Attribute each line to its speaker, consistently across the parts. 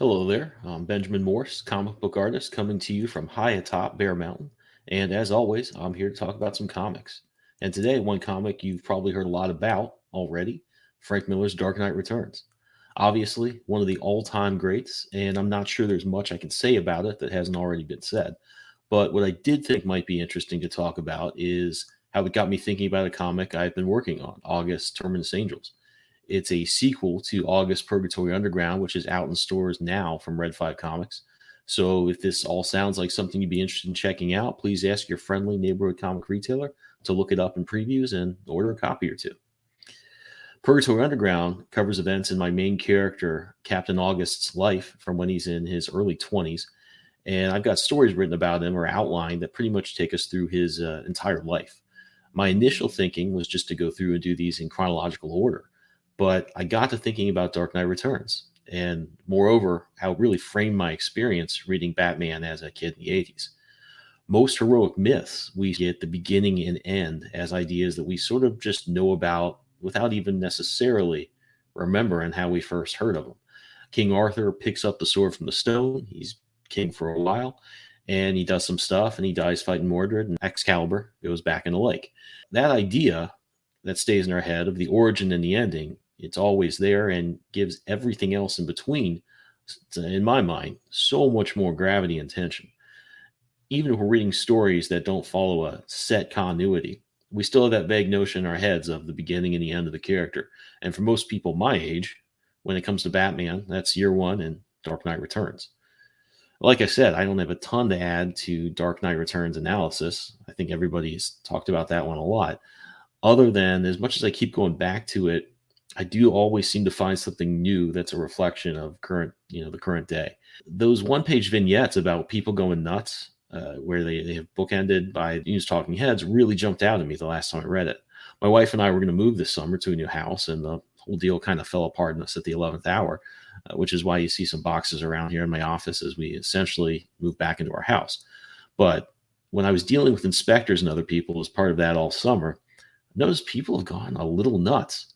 Speaker 1: Hello there. I'm Benjamin Morse, comic book artist, coming to you from high atop Bear Mountain. And as always, I'm here to talk about some comics. And today, one comic you've probably heard a lot about already, Frank Miller's Dark Knight Returns. Obviously, one of the all time greats, and I'm not sure there's much I can say about it that hasn't already been said. But what I did think might be interesting to talk about is how it got me thinking about a comic I've been working on, August Terminus Angels. It's a sequel to August Purgatory Underground, which is out in stores now from Red 5 Comics. So if this all sounds like something you'd be interested in checking out, please ask your friendly neighborhood comic retailer to look it up in previews and order a copy or two. Purgatory Underground covers events in my main character, Captain August's life from when he's in his early 20s. And I've got stories written about him or outlined that pretty much take us through his entire life. My initial thinking was just to go through and do these in chronological order, but I got to thinking about Dark Knight Returns, and moreover, how it really framed my experience reading Batman as a kid in the 80s. Most heroic myths we get the beginning and end as ideas that we sort of just know about without even necessarily remembering how we first heard of them. King Arthur picks up the sword from the stone. He's king for a while, and he does some stuff, and he dies fighting Mordred, and Excalibur goes back in the lake. That idea that stays in our head of the origin and the ending, it's always there and gives everything else in between, in my mind, so much more gravity and tension. Even if we're reading stories that don't follow a set continuity, we still have that vague notion in our heads of the beginning and the end of the character. And for most people my age, when it comes to Batman, that's year one and Dark Knight Returns. Like I said, I don't have a ton to add to Dark Knight Returns analysis. I think everybody's talked about that one a lot. Other than, as much as I keep going back to it, I do always seem to find something new that's a reflection of the current day. Those one-page vignettes about people going nuts, where they have bookended by news talking heads, really jumped out at me the last time I read it. My wife and I were going to move this summer to a new house, and the whole deal kind of fell apart on us at the 11th hour, which is why you see some boxes around here in my office as we essentially move back into our house. But when I was dealing with inspectors and other people as part of that all summer, I noticed people have gone a little nuts.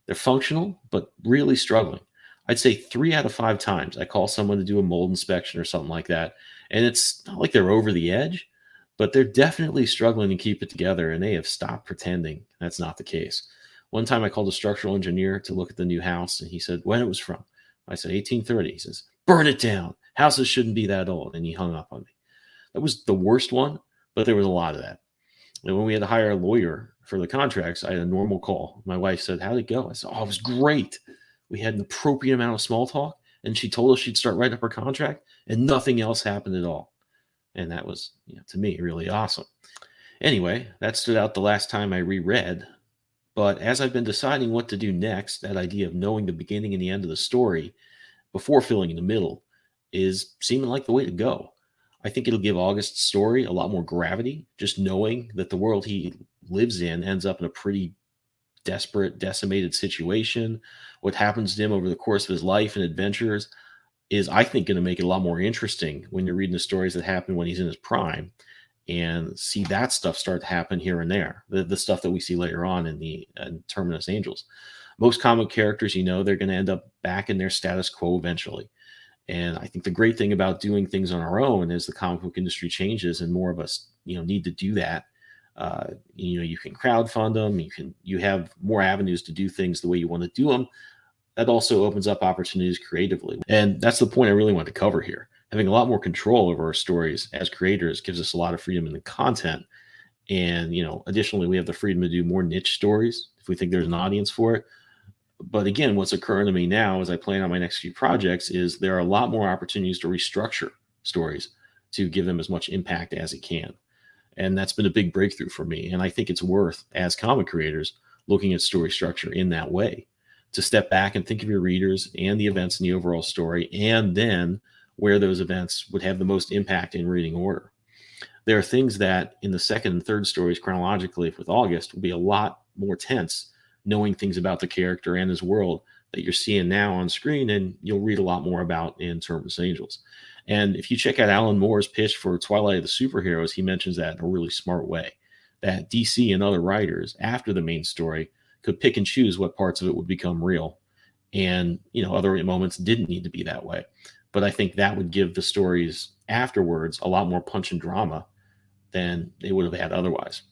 Speaker 1: They're functional, but really struggling. I'd say 3 out of 5 times I call someone to do a mold inspection or something like that, and it's not like they're over the edge, but they're definitely struggling to keep it together, and they have stopped pretending that's not the case. One time I called a structural engineer to look at the new house, and he said when it was from. I said 1830. He says, burn it down. Houses shouldn't be that old. And he hung up on me. That was the worst one, but there was a lot of that. And when we had to hire a lawyer for the contracts, I had a normal call. My wife said, how'd it go? I said, oh, it was great. We had an appropriate amount of small talk, and she told us she'd start writing up her contract, and nothing else happened at all. And that was, to me, really awesome. Anyway, that stood out the last time I reread. But as I've been deciding what to do next, that idea of knowing the beginning and the end of the story before filling in the middle is seeming like the way to go. I think it'll give August's story a lot more gravity, just knowing that the world he lives in ends up in a pretty desperate, decimated situation. What happens to him over the course of his life and adventures is, I think, going to make it a lot more interesting when you're reading the stories that happen when he's in his prime and see that stuff start to happen here and there. The stuff that we see later on in the Terminus Angels. Most comic characters, they're going to end up back in their status quo eventually. And I think the great thing about doing things on our own is the comic book industry changes and more of us, need to do that. You can crowdfund them. You have more avenues to do things the way you want to do them. That also opens up opportunities creatively. And that's the point I really want to cover here. Having a lot more control over our stories as creators gives us a lot of freedom in the content. And, additionally, we have the freedom to do more niche stories if we think there's an audience for it. But again, what's occurring to me now as I plan on my next few projects is there are a lot more opportunities to restructure stories to give them as much impact as it can. And that's been a big breakthrough for me. And I think it's worth, as comic creators, looking at story structure in that way, to step back and think of your readers and the events in the overall story, and then where those events would have the most impact in reading order. There are things that in the second and third stories chronologically with August will be a lot more tense, knowing things about the character and his world that you're seeing now on screen and you'll read a lot more about in Terminus Angels. And if you check out Alan Moore's pitch for Twilight of the Superheroes, he mentions that in a really smart way, that DC and other writers after the main story could pick and choose what parts of it would become real. And, other moments didn't need to be that way. but I think that would give the stories afterwards a lot more punch and drama than they would have had otherwise.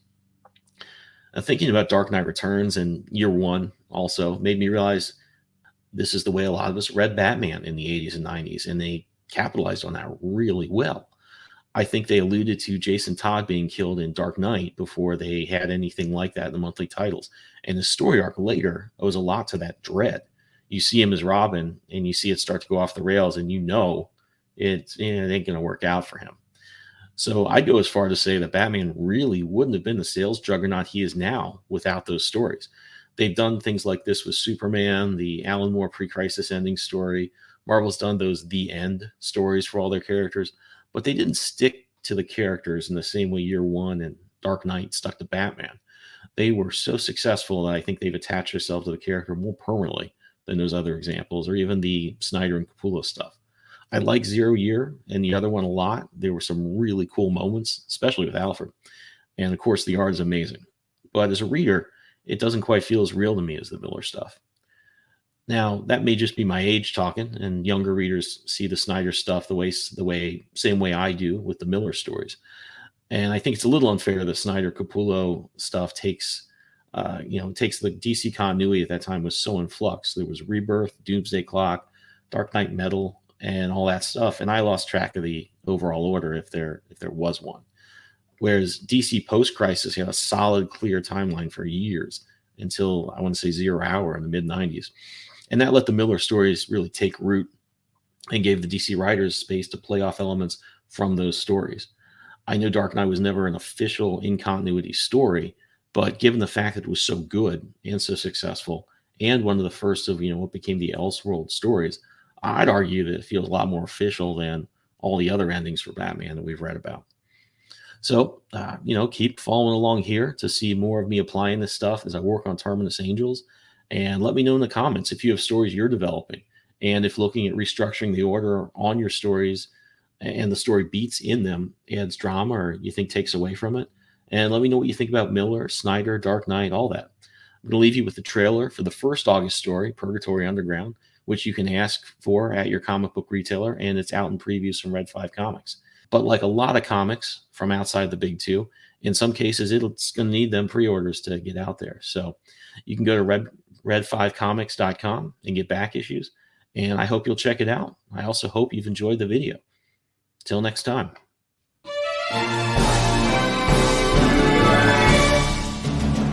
Speaker 1: Thinking about Dark Knight Returns and Year One also made me realize this is the way a lot of us read Batman in the 80s and 90s, and they capitalized on that really well. I think they alluded to Jason Todd being killed in Dark Knight before they had anything like that in the monthly titles. And the story arc later owes a lot to that dread. You see him as Robin, and you see it start to go off the rails, and you know it ain't going to work out for him. So I'd go as far to say that Batman really wouldn't have been the sales juggernaut he is now without those stories. They've done things like this with Superman, the Alan Moore pre-crisis ending story. Marvel's done those The End stories for all their characters, but they didn't stick to the characters in the same way Year One and Dark Knight stuck to Batman. They were so successful that I think they've attached themselves to the character more permanently than those other examples, or even the Snyder and Capullo stuff. I like Zero Year and the other one a lot. There were some really cool moments, especially with Alfred. And of course, the art is amazing. But as a reader, it doesn't quite feel as real to me as the Miller stuff. Now, that may just be my age talking, and younger readers see the Snyder stuff same way I do with the Miller stories. And I think it's a little unfair that Snyder Capullo stuff takes the DC continuity at that time was so in flux. There was Rebirth, Doomsday Clock, Dark Knight Metal, and all that stuff, and I lost track of the overall order if there was one. Whereas DC post-crisis had a solid, clear timeline for years until, I want to say, 0 Hour in the mid-90s. And that let the Miller stories really take root and gave the DC writers space to play off elements from those stories. I know Dark Knight was never an official in-continuity story, but given the fact that it was so good and so successful, and one of the first of what became the Elseworld stories, I'd argue that it feels a lot more official than all the other endings for Batman that we've read about. So, keep following along here to see more of me applying this stuff as I work on Terminus Angels. And let me know in the comments if you have stories you're developing, and if looking at restructuring the order on your stories and the story beats in them adds drama or you think takes away from it. And let me know what you think about Miller, Snyder, Dark Knight, all that. I'm going to leave you with the trailer for the first August story, Purgatory Underground, which you can ask for at your comic book retailer, and it's out in previews from Red 5 Comics. But like a lot of comics from outside the big two, in some cases, it's going to need them pre-orders to get out there. So you can go to red5comics.com and get back issues, and I hope you'll check it out. I also hope you've enjoyed the video. Till next time.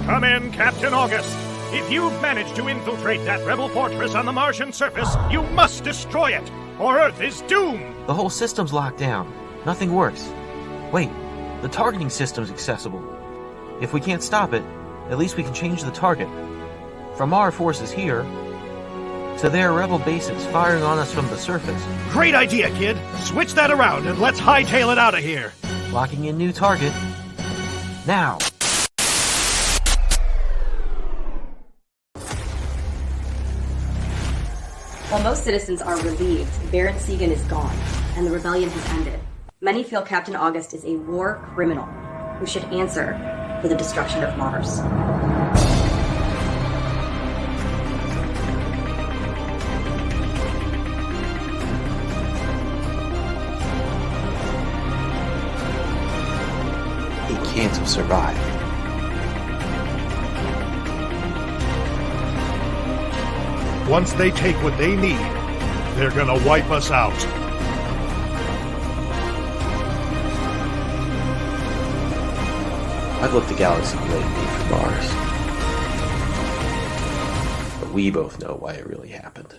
Speaker 2: Come in, Captain August. If you've managed to infiltrate that rebel fortress on the Martian surface, you must destroy it, or Earth is doomed!
Speaker 3: The whole system's locked down. Nothing works. Wait, the targeting system's accessible. If we can't stop it, at least we can change the target. From our forces here to their rebel bases firing on us from the surface.
Speaker 2: Great idea, kid! Switch that around and let's hightail it out of here!
Speaker 3: Locking in new target. Now!
Speaker 4: While most citizens are relieved, Baron Segan is gone, and the rebellion has ended. Many feel Captain August is a war criminal who should answer for the destruction of Mars.
Speaker 3: He can't have survived.
Speaker 2: Once they take what they need, they're gonna wipe us out.
Speaker 3: I've looked the galaxy lately for Mars. But we both know why it really happened.